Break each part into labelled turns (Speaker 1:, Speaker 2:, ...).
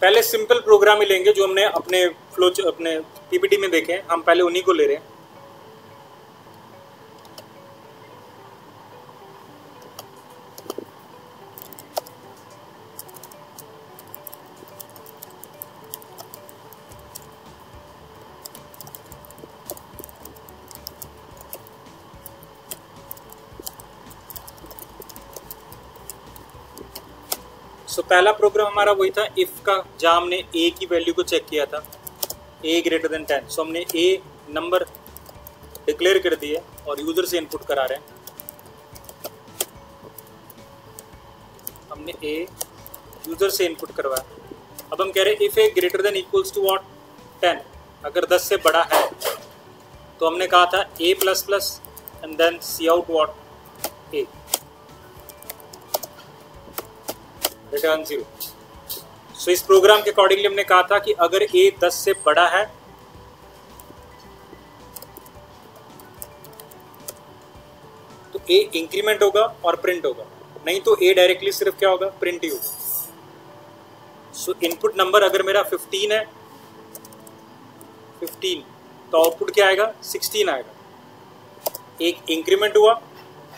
Speaker 1: पहले simple programme ही लेंगे जो हमने अपने अपने पीपीटी में देखे, हम पहले उन्हीं को ले रहे हैं। तो पहला प्रोग्राम हमारा वही था इफ का, जहां हमने ए की वैल्यू को चेक किया था, ए ग्रेटर देन 10। सो हमने ए नंबर डिक्लेयर कर दिए और यूजर से इनपुट करा रहे हैं। हमने ए यूजर से इनपुट करवाया। अब हम कह रहे हैं if a greater than equals to what 10, अगर 10 से बड़ा है तो हमने कहा था a plus plus and then cout what a return 0। So इस प्रोग्राम के अकॉर्डिंगली हमने कहा था कि अगर a 10 से बड़ा है तो a इंक्रीमेंट होगा और प्रिंट होगा, नहीं तो a डायरेक्टली सिर्फ क्या होगा, प्रिंट ही होगा। सो इनपुट नंबर अगर मेरा 15 है, 15 तो आउटपुट क्या आएगा, 16 आएगा। एक इंक्रीमेंट हुआ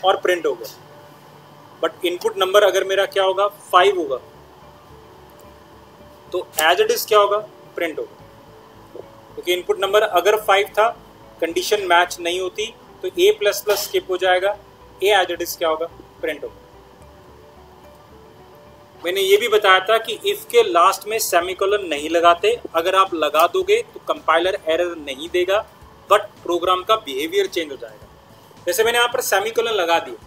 Speaker 1: और प्रिंट हो गया। बट इनपुट नंबर अगर मेरा क्या होगा, 5 होगा, तो एज इट इज क्या होगा, प्रिंट होगा। क्योंकि इनपुट नंबर अगर 5 था, कंडीशन मैच नहीं होती तो a प्लस प्लस स्किप हो जाएगा, a एज इट इज क्या होगा, प्रिंट होगा। मैंने ये भी बताया था कि इफ के लास्ट में सेमीकोलन नहीं लगाते, अगर आप लगा दोगे तो कंपाइलर एरर नहीं देगा, बट प्रोग्राम का बिहेवियर चेंज हो जाएगा। जैसे मैंने यहाँ पर सेमीकोलन लगा दिया,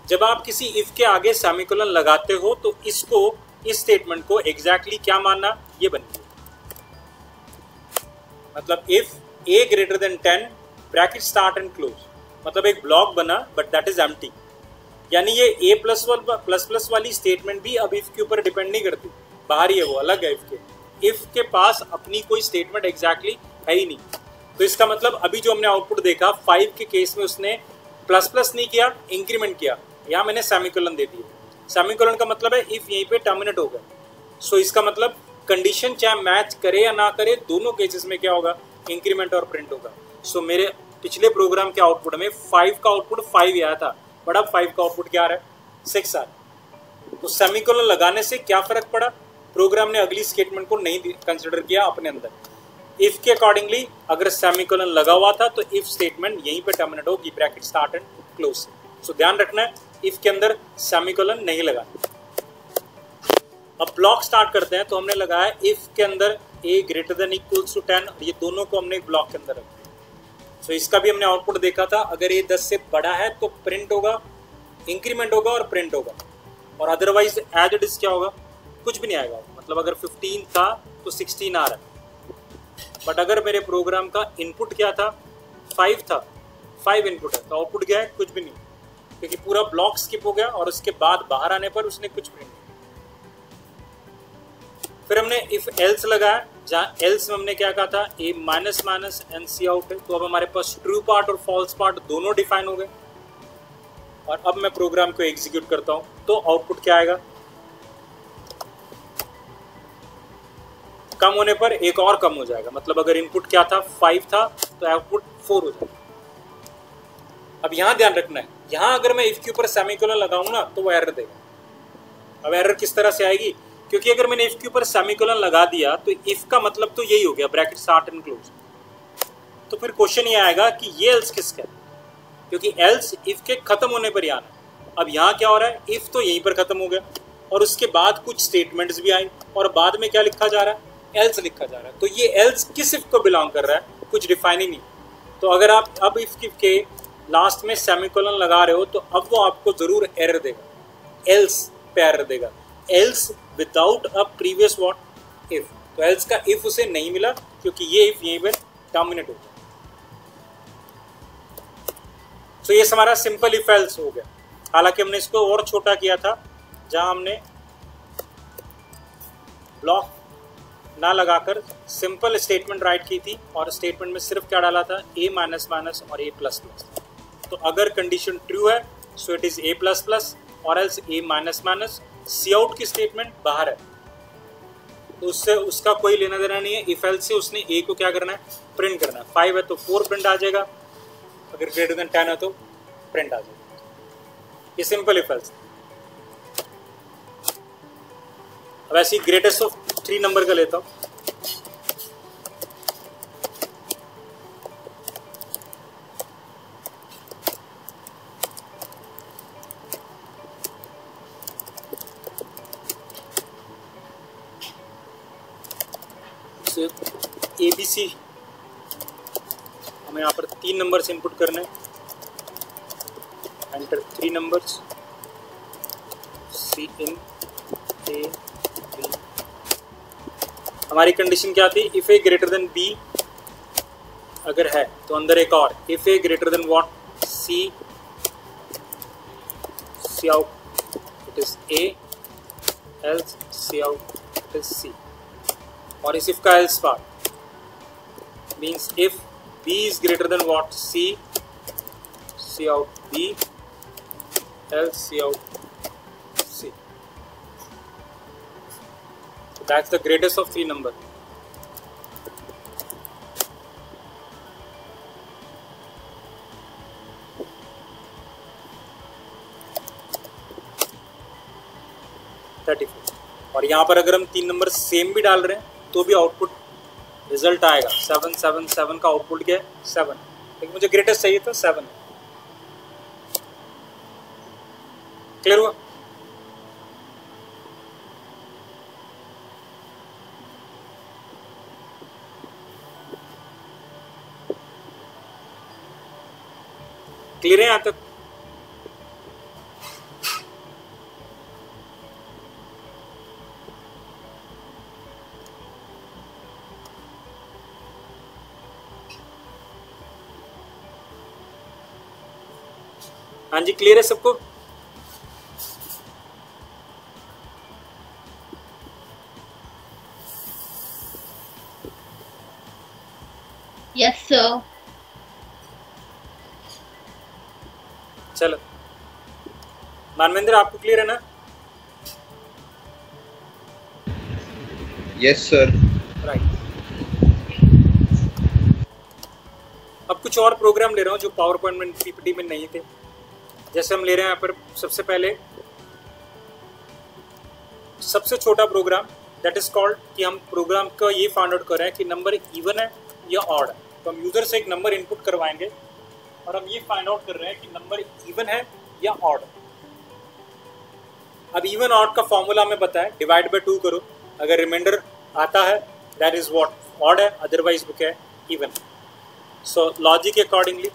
Speaker 1: जब आप किसी इफ के आगे सेमीकोलन लगाते हो तो इसको, इस स्टेटमेंट को एग्जैक्टली क्या मानना, ये बन गया। मतलब if a greater then 10 bracket start and close, मतलब एक ब्लॉक बना बट दैट इज एम्प्टी। यानी ये a प्लस प्लस वाली स्टेटमेंट भी अब इफ के ऊपर डिपेंड नहीं करती, बाहर ही है, वो अलग है इफ के पास अपनी कोई स्टेटमेंट एग्जैक्टली है ही नहीं। तो इसका मतलब अभी जो हमने आउटपुट देखा 5 के केस में उसने प्लस प्लस नहीं किया, इंक्रीमेंट किया, यहाँ मैंने सेमीकोलन दे दिया। सेमीकोलन का मतलब है इफ यहीं पे टर्मिनेट होगा। सो इसका मतलब कंडीशन चाहे मैच करे या ना करे, दोनों केसेस में क्या होगा, इंक्रीमेंट और प्रिंट होगा। सो मेरे पिछले प्रोग्राम के आउटपुट में 5 का आउटपुट 5 आया था, बट अब 5 का आउटपुट क्या आ रहा है, 6 आ रहा है। तो सेमीकोलन लगाने से क्या फर्क पड़ा, प्रोग्राम ने अगली स्टेटमेंट को नहीं कंसिडर किया अपने अंदर। इफ के अकॉर्डिंगली अगर सेमीकोलन लगा हुआ था तो इफ स्टेटमेंट यहीं पे टर्मिनेट होगी ब्रैकेट स्टार्ट एंड क्लोज से। सो ध्यान रखना है इफ के अंदर सेमीकोलन नहीं लगाना। अब ब्लॉक स्टार्ट करते हैं। तो हमने लगाया इफ के अंदर a greater than equals to 10, और ये दोनों को हमने एक ब्लॉक के अंदर रख दिया। सो इसका भी हमने आउटपुट देखा था, अगर ये 10 से बड़ा है तो प्रिंट होगा, इंक्रीमेंट होगा और प्रिंट होगा, और अदरवाइज एज इट इज क्या होगा, कुछ भी नहीं आएगा। मतलब अगर 15 था तो 16 आ रहा है। बट अगर मेरे प्रोग्राम का इनपुट क्या था, 5 था, 5 इनपुट है, तो आउटपुट क्या है, कुछ भी नहीं, क्योंकि पूरा ब्लॉक स्किप हो गया और उसके बाद बाहर आने पर उसने कुछ प्रिंट किया। फिर हमने इफ एल्स लगाया, जहाँ एल्स में हमने क्या कहा था, a minus minus and cout है। तो अब हमारे पास ट्रू पार्ट और फॉल्स पार्ट दोनों डिफाइन हो गए। और अब मैं प्रोग्राम को एग्जीक्यूट करता हूं तो आउटपुट क्या आएगा, कम होने पर एक और कम हो जाएगा। मतलब अगर इनपुट क्या था, 5 था, तो आउटपुट 4 हो जाएगा। अब यहां ध्यान रखना है, यहां अगर मैं इफ के ऊपर सेमीकोलन लगाऊं ना तो वो एरर देगा। अब एरर किस तरह से आएगी, क्योंकि अगर मैंने इफ के ऊपर सेमीकोलन लगा दिया तो इफ का मतलब तो यही हो गया, ब्रैकेट स्टार्ट एंड क्लोज। तो फिर क्वेश्चन ये आएगा कि ये एल्स किसका है, क्योंकि एल्स इफ के खत्म होने पर ही आना है। अब यहाँ क्या हो रहा है, इफ तो यहीं पर खत्म हो गया और उसके बाद कुछ स्टेटमेंट्स भी आई और बाद में क्या लिखा जा रहा है, एल्स लिखा जा रहा है। तो ये एल्स किस इफ को बिलोंग कर रहा है, कुछ डिफाइन ही नहीं। तो अगर आप अब इफ के लास्ट में सेमीकोलन लगा रहे हो तो अब वो आपको जरूर एरर देगा, एल्स पे एरर देगा, else without a previous what if. तो एल्स का इफ उसे नहीं मिला क्योंकि ये इफ यहीं पर टर्मिनेट हो गया। तो ये हमारा सिंपल इफ एल्स हो गया। हालांकि हमने इसको और छोटा किया था, जहां हमने ब्लॉक ना लगाकर सिंपल स्टेटमेंट राइट की थी और स्टेटमेंट में सिर्फ क्या डाला था, ए माइनस माइनस और ए प्लस प्लस। तो अगर कंडीशन ट्रू है so it is a plus plus और एल्स ए माइनस माइनस। सी आउट की स्टेटमेंट बाहर है तो उससे उसका कोई लेना देना नहीं है। इफ एल्स से उसने ए को क्या करना है, प्रिंट करना है। 5 है तो 4 प्रिंट आ जाएगा, अगर ग्रेटर देन 10 है तो प्रिंट आ जाएगा। ये सिंपल इफ एल्स। अब ऐसी ग्रेटेस्ट ऑफ 3 नंबर का लेता हूं। ABC हमें यहाँ पर 3 नंबर से इनपुट करने, enter 3 numbers, C in A B। हमारी कंडीशन क्या थी, if a greater then B अगर है तो अंदर एक और, if a greater then what, C out it is A, else C out it is C। और इस इफ का else part means if B is greater than what, C out B, else C out C. So that's the greatest of 3 number. और यहाँ पर अगर हम 3 number same भी डाल रहे हैं तो भी आउटपुट रिजल्ट आएगा 7 7 7 का आउटपुट क्या है 7, लेकिन मुझे ग्रेटेस्ट चाहिए था 7। क्लियर हुआ? क्लियर है यहां तक? हाँ जी, क्लियर है सबको?
Speaker 2: Yes sir.
Speaker 1: चलो मानवेंद्र, आपको क्लियर है ना?
Speaker 3: Yes sir.
Speaker 1: राइट। अब कुछ और प्रोग्राम ले रहा हूँ जो पावर पॉइंट में पीपीटी में नहीं थे। जैसे हम ले रहे हैं यहाँ पर सबसे पहले सबसे छोटा प्रोग्राम, दैट इज कॉल्ड कि हम प्रोग्राम का ये फाइंड आउट कर रहे हैं कि नंबर इवन है या ऑड है। तो हम यूजर से एक नंबर इनपुट करवाएंगे और हम ये फाइंड आउट कर रहे हैं कि नंबर इवन है या ऑड है। अब इवन ऑड का फॉर्मूला हमें पता है, डिवाइड बाय 2 करो, अगर रिमाइंडर आता है दैट इज व्हाट ऑड है, अदरवाइज वो क्या है, इवन। सो लॉजिक के अकॉर्डिंगली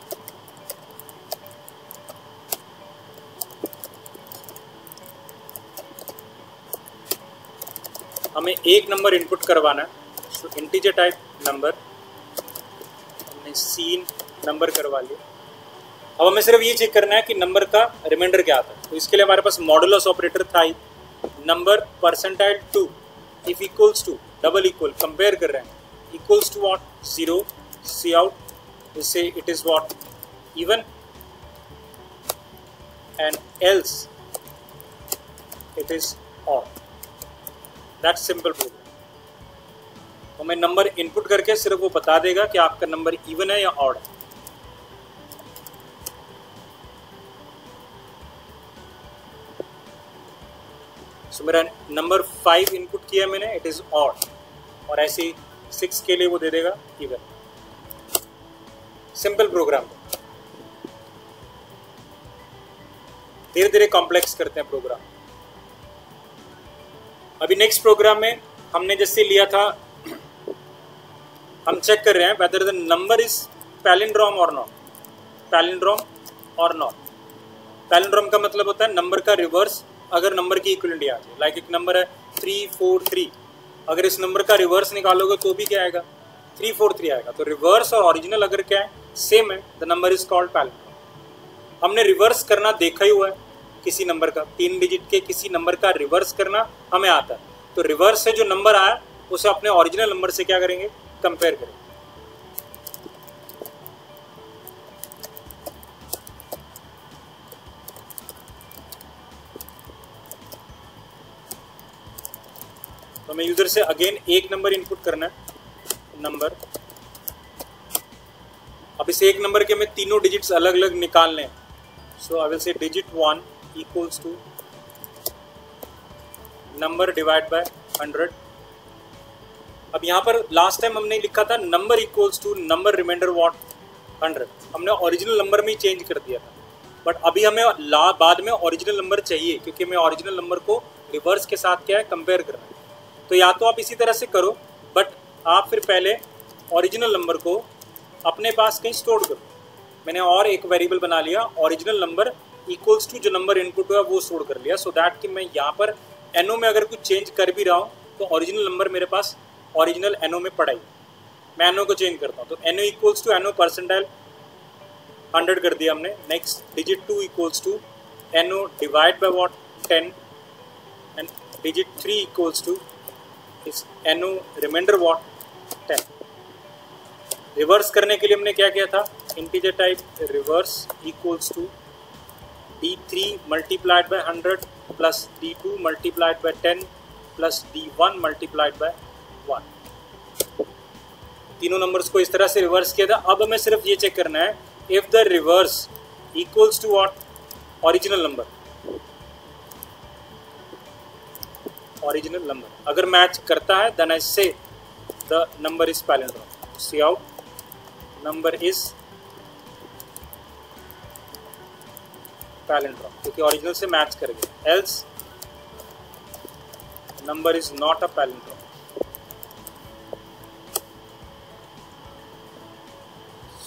Speaker 1: हमें एक नंबर इनपुट करवाना है। सो इंटीजर टाइप नंबर, हमने सीन नंबर करवा लिया। अब हमें सिर्फ ये चेक करना है कि नंबर का रिमाइंडर क्या आता है। तो इसके लिए हमारे पास मॉडुलस ऑपरेटर था ही, number percentile 2 if equals to double equal, compare कर रहे हैं, equals to what 0, cout, इससे it is what even, and else it is odd. That's simple program. तो मैं नंबर इनपुट करके सिर्फ वो बता देगा कि आपका नंबर इवन है या ऑड है। सो मेरा नंबर 5 इनपुट किया मैंने, इट इज ऑड, और ऐसे 6 के लिए वो दे देगा इवन। Simple programme. धीरे धीरे कॉम्प्लेक्स करते हैं प्रोग्राम। अभी नेक्स्ट प्रोग्राम में हमने जैसे लिया था, हम चेक कर रहे हैं whether the number is palindrome और नॉट। पैलिंड्रोम और नॉट। पैलिंड्रोम का मतलब होता है नंबर का रिवर्स अगर नंबर की इक्विवेलेंट आ जाए। लाइक एक नंबर है 343, अगर इस नंबर का रिवर्स निकालोगे तो भी क्या आएगा, 343 आएगा। तो रिवर्स और ओरिजिनल अगर क्या है, सेम है, the number is called palindrome. हमने रिवर्स करना देखा ही हुआ है किसी नंबर का, 3 डिजिट के किसी नंबर का रिवर्स करना हमें आता है। तो रिवर्स से जो नंबर आया उसे अपने ओरिजिनल नंबर से क्या करेंगे, कंपेयर करेंगे। तो हमें यूजर से अगेन एक नंबर इनपुट करना है, नंबर। अब इस एक नंबर के हमें तीनों डिजिट्स अलग अलग निकालने हैं। So I will say digit 1 equals to number divide by 100। अब यहाँ पर लास्ट टाइम हमने लिखा था number equals to number remainder what 100, हमने ओरिजिनल नंबर में ही चेंज कर दिया था। बट अभी हमें बाद में ओरिजिनल नंबर चाहिए, क्योंकि हमें ओरिजिनल नंबर को रिवर्स के साथ क्या है, कंपेयर करना है। तो या तो आप इसी तरह से करो, बट आप फिर पहले ओरिजिनल नंबर को अपने पास कहीं स्टोर करो। मैंने और एक वेरिएबल बना लिया, ओरिजिनल नंबर इक्वल्स टू जो नंबर इनपुट हुआ वो स्टोर कर लिया, सो दैट कि मैं यहाँ पर एनओ में अगर कुछ चेंज कर भी रहा हूँ तो ओरिजिनल नंबर मेरे पास ओरिजिनल एनओ में पड़ा ही। मैं एनओ को चेंज करता हूँ, तो no equals to no percentile 100 कर दिया हमने। Next digit 2 equals to no divide by what 10 and digit 3 equals to इस एनओ रिमाइंडर व्हाट 10। रिवर्स करने के लिए हमने क्या किया था, integer type reverse equals to d3 multiplied by 100 plus d2 multiplied by 10 plus d1 multiplied by 1। तीनों numbers को इस तरह से रिवर्स किया था। अब हमें सिर्फ ये चेक करना है if the reverse equals to what, original number. Original number अगर मैच करता है then I say the number is palindrome. Cout number is palindrome, क्योंकि ओरिजिनल से मैच कर गया। Else number is not a palindrome.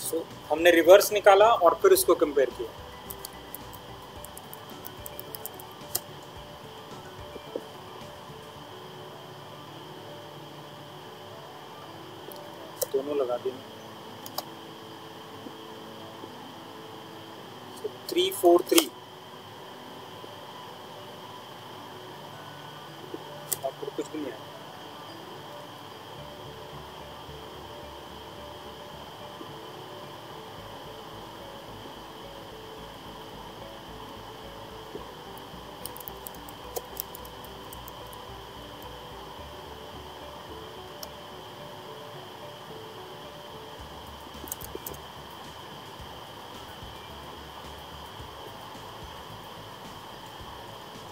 Speaker 1: So हमने reverse निकाला और फिर उसको कंपेयर किया। दोनों लगा दिए। 343 और फिर कुछ भी नहीं आया।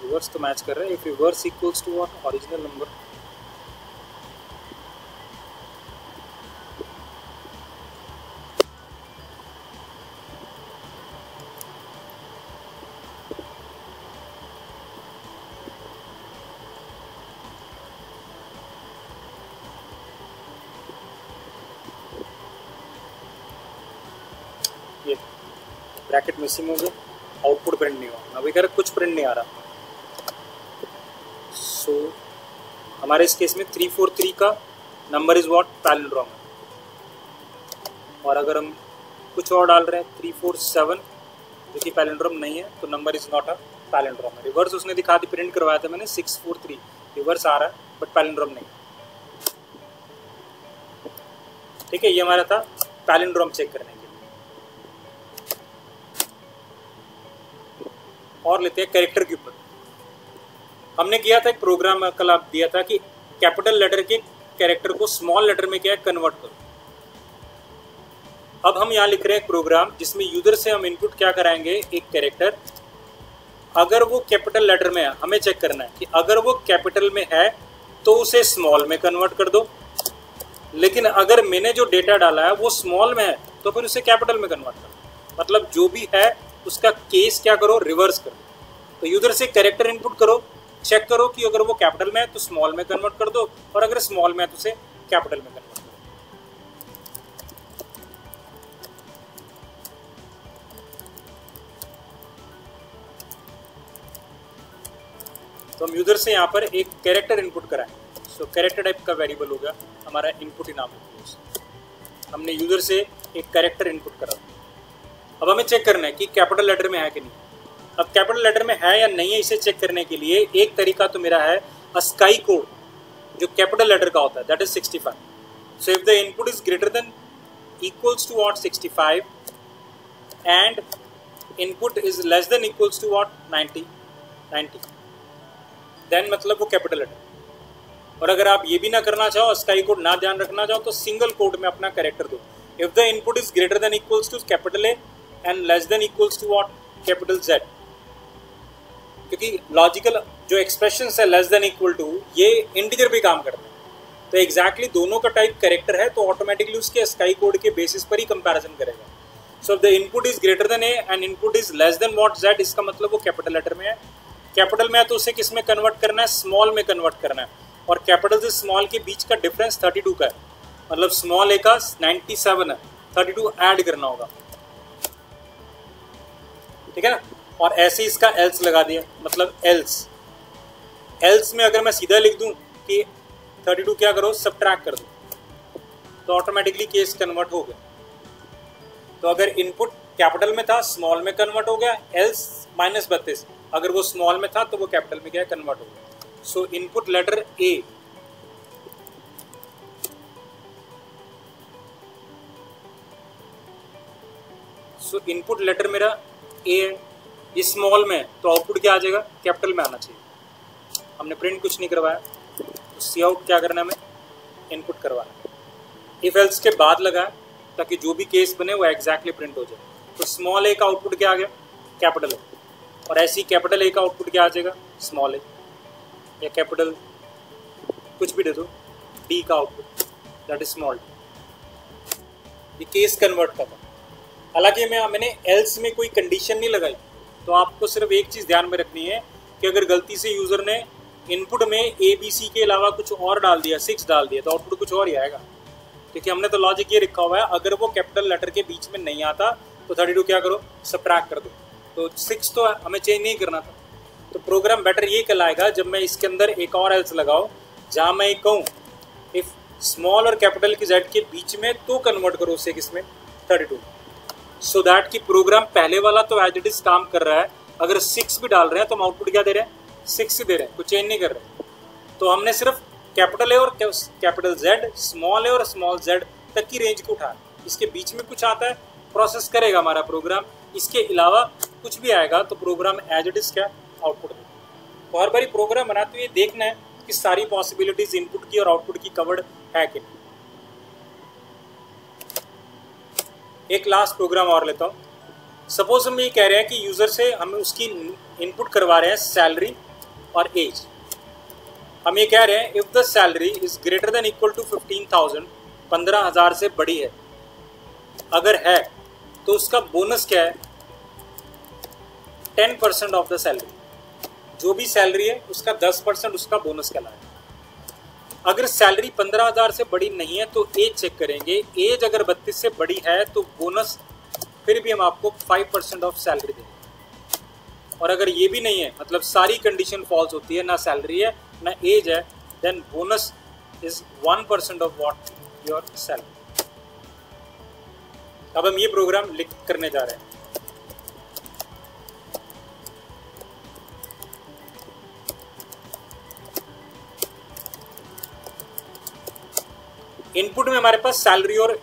Speaker 1: रिवर्स तो मैच कर रहा है। If reverse equals to what, original number. ये ब्रैकेट मिसिंग हो गया, आउटपुट प्रिंट नहीं हुआ। अभी कह रहा कुछ प्रिंट नहीं आ रहा। सो हमारे इस केस में 343 का नंबर इज व्हाट, पैलिंड्रोम। और अगर हम कुछ और डाल रहे हैं 347 जो कि पैलिंड्रोम नहीं है, तो number is not a palindrome. Reverse उसने दिखा दी, प्रिंट करवाया था मैंने 643, रिवर्स आ रहा है बट पैलिंड्रोम नहीं। ठीक है, ये हमारा था पैलिंड्रोम चेक करने के लिए। और लेते हैं कैरेक्टर के ऊपर। हमने किया था एक प्रोग्राम कल आप दिया था कि कैपिटल लेटर के कैरेक्टर को स्मॉल लेटर में क्या है, कन्वर्ट करो। अब हम यहाँ लिख रहे हैं प्रोग्राम जिसमें यूजर से हम इनपुट क्या कराएंगे, एक कैरेक्टर। अगर वो कैपिटल लेटर में है, हमें चेक करना है कि अगर वो कैपिटल में है तो उसे स्मॉल में कन्वर्ट कर दो। लेकिन अगर मैंने जो डेटा डाला है वो स्मॉल में है तो फिर उसे कैपिटल में कन्वर्ट करो। मतलब जो भी है उसका केस क्या करो, रिवर्स करो। तो यूजर से कैरेक्टर इनपुट करो, चेक करो कि अगर वो कैपिटल में है तो स्मॉल में कन्वर्ट कर दो, और अगर स्मॉल में है तो उसे कैपिटल में कन्वर्ट करो। तो हम यूजर से यहाँ पर एक कैरेक्टर इनपुट कराएं। सो कैरेक्टर टाइप का वेरिएबल हो गया हमारा इनपुट इनाम। हमने यूजर से एक कैरेक्टर इनपुट करा। अब हमें चेक करना है कि कैपिटल लेटर में है कि नहीं। अब कैपिटल लेटर में है या नहीं है इसे चेक करने के लिए एक तरीका तो मेरा है स्काई कोड। जो कैपिटल लेटर का होता है, that is 65. So if the input is greater than equals to what 65 and input is less than equals to what 90, then मतलब वो कैपिटल लेटर. और अगर आप ये भी ना करना चाहो, स्काई कोड ना ध्यान रखना चाहो, तो सिंगल कोड में अपना कैरेक्टर दो. If the input is greater than equals to capital A and less than equals to what capital Z. क्योंकि लॉजिकल जो एक्सप्रेशन है लेस देन इक्वल टू, ये इंटीजर पे काम करते हैं, तो एग्जैक्टली दोनों का टाइप कैरेक्टर है, तो ऑटोमेटिकली उसके स्काई कोड के बेसिस पर ही कंपैरिजन करेगा. So the input is greater then A and input is less then what Z, इसका मतलब वो कैपिटल लेटर में है. कैपिटल में है तो उसे किस में कन्वर्ट करना है, स्मॉल में कन्वर्ट करना है. और कैपिटल से स्मॉल के बीच का डिफरेंस 32 का है, मतलब स्मॉल ए का 97 है, 32 ऐड करना होगा. ठीक है ना. और ऐसे इसका एल्स लगा दिया, मतलब एल्स में अगर मैं सीधा लिख दूं कि 32 क्या करो सब्ट्रैक्ट कर दो, तो ऑटोमेटिकली केस कन्वर्ट हो गया. तो अगर इनपुट कैपिटल में था स्मॉल में कन्वर्ट हो गया, एल्स -32 अगर वो स्मॉल में था तो वो कैपिटल में क्या कन्वर्ट हो गया. So input letter A input letter मेरा ए है, ये स्मॉल में है, तो आउटपुट क्या आ जाएगा, कैपिटल में आना चाहिए. हमने प्रिंट कुछ नहीं करवाया, तो सी आउट क्या करना है, हमें इनपुट करवाना है. इफ एल्स के बाद लगाए ताकि जो भी केस बने वो एग्जैक्टली प्रिंट हो जाए. तो स्मॉल ए का आउटपुट क्या आ गया, कैपिटल ए. और ऐसी कैपिटल ए का आउटपुट क्या आ जाएगा, स्मॉल ए, या कैपिटल कुछ भी दे दो, डी का output that is small D. ये केस कन्वर्ट का था. हालांकि मैंने एल्स में कोई कंडीशन नहीं लगाई, तो आपको सिर्फ एक चीज़ ध्यान में रखनी है कि अगर गलती से यूज़र ने इनपुट में ए बी सी के अलावा कुछ और डाल दिया, 6 डाल दिया, तो आउटपुट कुछ और ही आएगा. क्योंकि हमने तो लॉजिक ये रखा हुआ है, अगर वो कैपिटल लेटर के बीच में नहीं आता तो 32 क्या करो, सब्ट्रैक्ट कर दो. तो 6 तो हमें चेंज नहीं करना था. तो प्रोग्राम बेटर ये कहलाएगा जब मैं इसके अंदर एक और एल्स लगाऊं, जहाँ मैं ये कहूँ इफ स्मॉल और कैपिटल की जेड के बीच में, तो कन्वर्ट करो उसे किसमें, 32. सो दैट कि प्रोग्राम पहले वाला तो एज इट इज काम कर रहा है, अगर 6 भी डाल रहे हैं तो हम आउटपुट क्या दे रहे हैं, 6 ही दे रहे हैं, कुछ चेंज नहीं कर रहे. तो हमने सिर्फ कैपिटल ए और कैपिटल जेड, स्मॉल ए और स्मॉल जेड तक की रेंज को उठाया. इसके बीच में कुछ आता है, प्रोसेस करेगा हमारा प्रोग्राम, इसके अलावा कुछ भी आएगा तो प्रोग्राम एज इट इज क्या आउटपुट देगा. तो हर बारी प्रोग्राम बनाते हुए देखना है कि सारी पॉसिबिलिटीज इनपुट की और आउटपुट की कवर्ड है कि नहीं. एक लास्ट प्रोग्राम और लेता हूँ. सपोज हम ये कह रहे हैं कि यूजर से हम उसकी इनपुट करवा रहे हैं सैलरी और एज. हम ये कह रहे हैं if the salary is greater than equal to 15,000, 15,000 से बड़ी है, अगर है तो उसका बोनस क्या है, 10% ऑफ द सैलरी. जो भी सैलरी है उसका 10% उसका बोनस कहलाएगा. अगर सैलरी 15,000 से बड़ी नहीं है तो एज चेक करेंगे, एज अगर 32 से बड़ी है तो बोनस फिर भी हम आपको 5% ऑफ सैलरी देंगे. और अगर ये भी नहीं है, मतलब सारी कंडीशन फॉल्स होती है, ना सैलरी है ना एज है, then bonus is 1% of what your salary. अब हम ये प्रोग्राम लिख करने जा रहे हैं. इनपुट में हमारे पास सैलरी और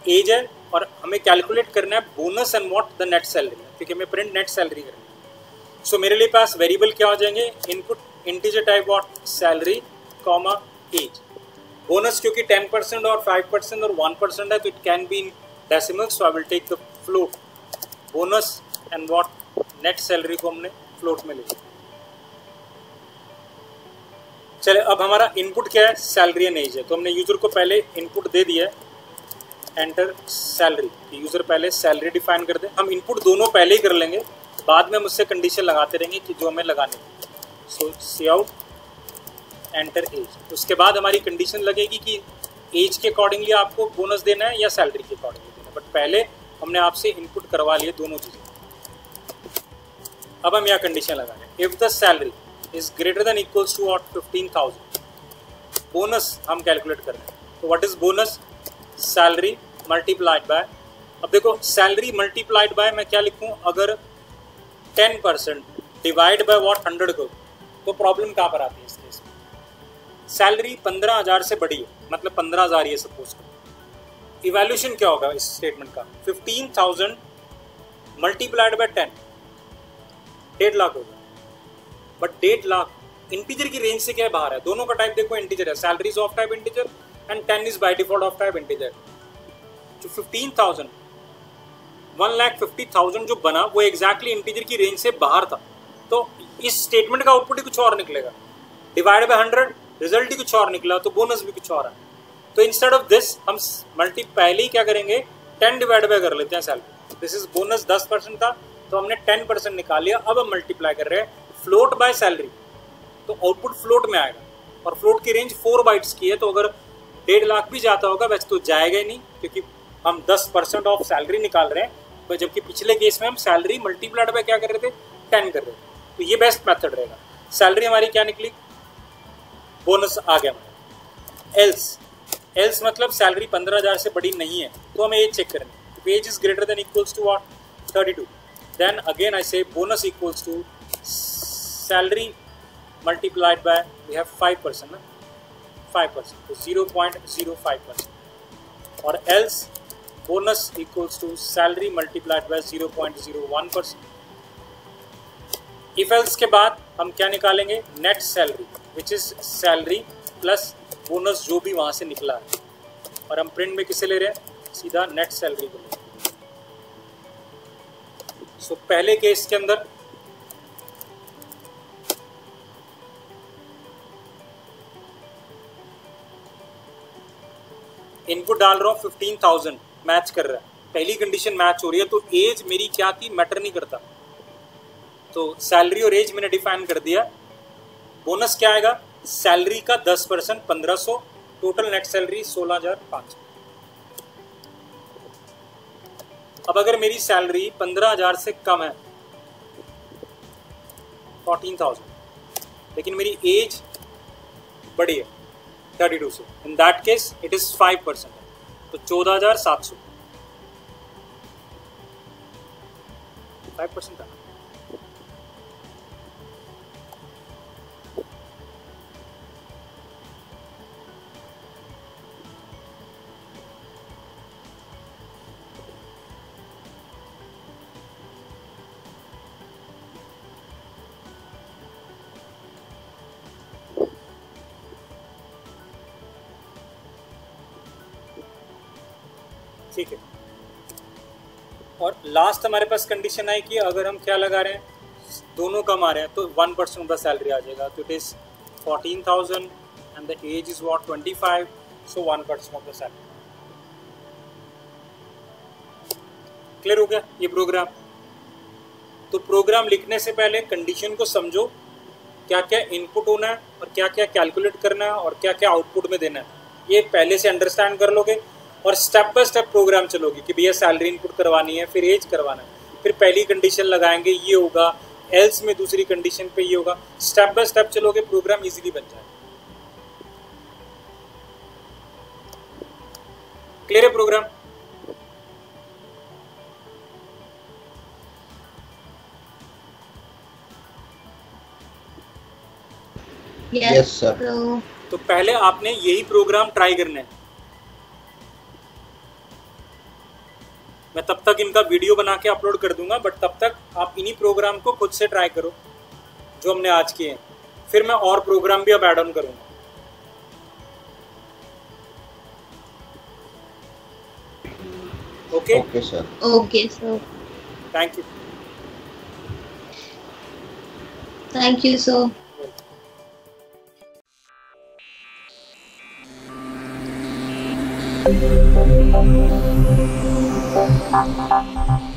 Speaker 1: एज है, और हमें कैलकुलेट करना है bonus and what the net salary, क्योंकि हमें प्रिंट नेट सैलरी करनी है. सो मेरे लिए पास वेरिएबल क्या हो जाएंगे, input integer type what salary comma age. Bonus क्योंकि 10% और 5% और 1% है तो it can be in decimal, so I will take the float bonus and what net salary को हमने फ्लोट में ले लिया. चले अब हमारा इनपुट क्या है, सैलरी एंड एज है. तो हमने यूजर को पहले इनपुट दे दिया है, एंटर सैलरी. यूजर पहले सैलरी डिफाइन कर दे. हम इनपुट दोनों पहले ही कर लेंगे, बाद में हम उससे कंडीशन लगाते रहेंगे कि जो हमें लगानी है. सो सी आउट एंटर एज. उसके बाद हमारी कंडीशन लगेगी कि एज के अकॉर्डिंगली आपको बोनस देना है या सैलरी के अकॉर्डिंगली देना है. बट पहले हमने आपसे इनपुट करवा लिए दोनों चीज़ें. अब हम यहाँ कंडीशन लगा रहे हैं, if the salary is greater than equals to what 15,000, bonus हम कैलकुलेट कर रहे हैं. तो what is bonus, salary multiplied by. अब देखो सैलरी मल्टीप्लाइड बाय मैं क्या लिखूं, अगर 10% डिवाइड बाय व्हाट 100 को, तो प्रॉब्लम कहाँ पर आती है इस केस में. सैलरी 15,000 से बड़ी है, मतलब 15,000 ये सपोज करो। इवैल्यूएशन क्या होगा इस स्टेटमेंट का? 15,000 मल्टीप्लाइड बाय 10, 1.5 लाख होगा। बट 1.5 लाख इंटीजर की रेंज से क्या बाहर है? दोनों का टाइप देखो इंटीजर है, salary is of type integer and 10 is by default of type integer. जो 15,000 1,50,000 जो बना वो एग्जैक्टली इंटीजर की रेंज से बाहर था, तो इस स्टेटमेंट का आउटपुट ही कुछ और निकलेगा। डिवाइड बाय 100 रिजल्ट ही कुछ और निकला, तो बोनस भी कुछ और है। तो इंस्टेड ऑफ दिस हम पहले ही क्या करेंगे, 10 डिवाइड बाय कर लेते हैं सैलरी। दिस इज बोनस 10% था, तो हमने 10% निकाल लिया। अब हम मल्टीप्लाई कर रहे हैं फ्लोट बाय सैलरी, तो आउटपुट फ्लोट में आएगा और फ्लोट की रेंज 4 बाइट्स की है। तो अगर 1.5 लाख भी जाता होगा वैसे तो जाएगा ही नहीं, क्योंकि हम 10% ऑफ सैलरी निकाल रहे हैं, तो जबकि पिछले केस में हम सैलरी मल्टीप्लाइड बाय क्या कर रहे थे, 10 कर रहे थे। तो ये बेस्ट मेथड रहेगा। सैलरी हमारी क्या निकली, बोनस आ गया हमारा। एल्स मतलब सैलरी 15,000 से बड़ी नहीं है, तो हमें एज चेक करनी है। Age is greater than equals to what, 32। Then again I say bonus equals to salary multiplied by we have 5% ना, 5%, तो 0.05%। और else bonus equals to salary multiplied by 0.01%। If else के बाद हम क्या निकालेंगे, net salary which is salary plus bonus जो भी वहां से निकला है। और हम प्रिंट में किसे ले रहे हैं, सीधा नेट सैलरी को ले रहे हैं। सो पहले केस के अंदर इनपुट डाल रहा हूं 15,000, मैच कर रहा है, पहली कंडीशन मैच हो रही है, तो एज मेरी क्या थी मैटर नहीं करता। तो सैलरी और एज मैंने डिफाइन कर दिया। बोनस क्या आएगा, सैलरी का 10% 1,500, टोटल नेट सैलरी 16,500। अब अगर मेरी सैलरी 15,000 से कम है, 14,000, लेकिन मेरी एज बड़ी है 32 से, in that case it is 5%, तो 14,700, 5% था। ठीक है। और लास्ट हमारे पास कंडीशन आई कि अगर हम क्या लगा रहे हैं, दोनों कम आ रहे हैं, तो 1% ऑफ द सैलरी आ जाएगा। तो it is 14,000 and the age is what 25, so 1% of the salary. Clear हो गया ये प्रोग्राम? तो प्रोग्राम लिखने से पहले कंडीशन को समझो, क्या क्या इनपुट होना है और क्या क्या कैलकुलेट करना है और क्या क्या आउटपुट में देना है, ये पहले से अंडरस्टैंड कर लोगे और स्टेप बाय स्टेप प्रोग्राम चलोगे कि भैया सैलरी इनपुट करवानी है, फिर एज करवाना है, फिर पहली कंडीशन लगाएंगे ये होगा, एल्स में दूसरी कंडीशन पे ये होगा। स्टेप बाय स्टेप चलोगे, प्रोग्राम इजीली बन जाएगा। क्लियर है प्रोग्राम?
Speaker 2: Yes,
Speaker 3: sir.
Speaker 1: तो पहले आपने यही प्रोग्राम ट्राई करना है। मैं तब तक इनका वीडियो बना के अपलोड कर दूंगा, बट तब तक आप इन्हीं प्रोग्राम को खुद से ट्राई करो जो हमने आज किए हैं। फिर मैं और प्रोग्राम भी अब ऐड ऑन करूंगा। Okay
Speaker 3: Okay, sir.
Speaker 2: Okay, sir.
Speaker 1: Thank you.
Speaker 2: Thank you, sir.
Speaker 3: Thank you.